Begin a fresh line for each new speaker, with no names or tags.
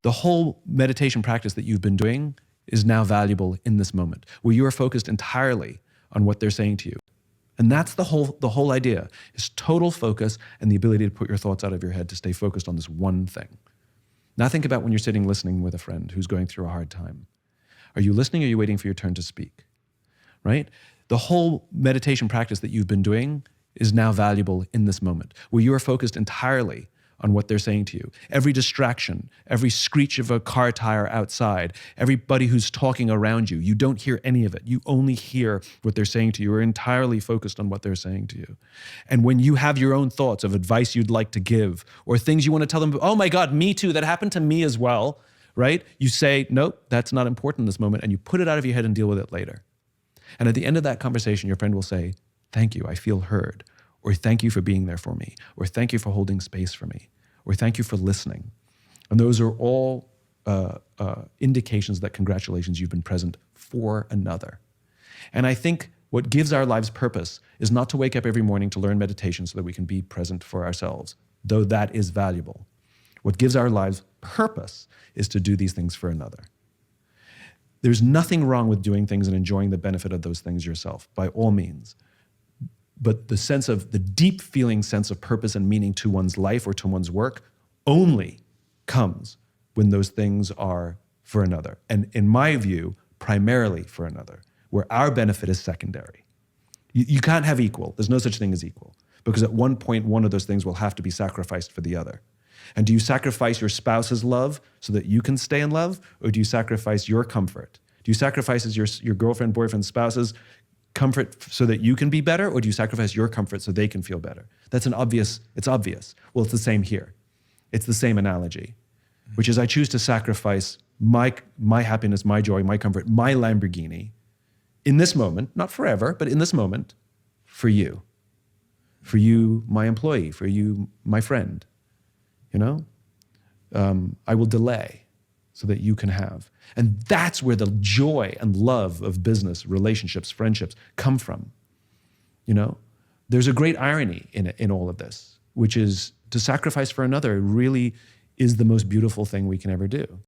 The whole meditation practice that you've been doing is now valuable in this moment, where you are focused entirely on what they're saying to you. And that's the whole idea, is total focus and the ability to put your thoughts out of your head, to stay focused on this one thing. Now think about when you're sitting listening with a friend who's going through a hard time. Are you listening or are you waiting for your turn to speak? Right? The whole meditation practice that you've been doing is now valuable in this moment, where you are focused entirely on what they're saying to you. Every distraction, every screech of a car tire outside, everybody who's talking around you, you don't hear any of it. You only hear what they're saying to you. You're entirely focused on what they're saying to you. And when you have your own thoughts of advice you'd like to give, or things you want to tell them, oh my God, me too, that happened to me as well, right? You say, nope, that's not important in this moment, and you put it out of your head and deal with it later. And at the end of that conversation, your friend will say, thank you, I feel heard. Or thank you for being there for me. Or thank you for holding space for me. Or thank you for listening. And those are all indications that congratulations, you've been present for another. And I think what gives our lives purpose is not to wake up every morning to learn meditation so that we can be present for ourselves, though that is valuable. What gives our lives purpose is to do these things for another. There's nothing wrong with doing things and enjoying the benefit of those things yourself, by all means. But the deep feeling sense of purpose and meaning to one's life or to one's work only comes when those things are for another. And in my view, primarily for another, where our benefit is secondary. You can't have equal. There's no such thing as equal, because at one point, one of those things will have to be sacrificed for the other. And do you sacrifice your spouse's love so that you can stay in love? Or do you sacrifice your comfort? Do you sacrifice your girlfriend, boyfriend, spouse's comfort so that you can be better? Or do you sacrifice your comfort so they can feel better? It's obvious. Well, it's the same here. It's the same analogy, which is I choose to sacrifice my happiness, my joy, my comfort, my Lamborghini in this moment, not forever, but in this moment, for you, my employee, for you, my friend. I will delay so that you can have. And that's where the joy and love of business, relationships, friendships come from. There's a great irony in all of this, which is to sacrifice for another really is the most beautiful thing we can ever do.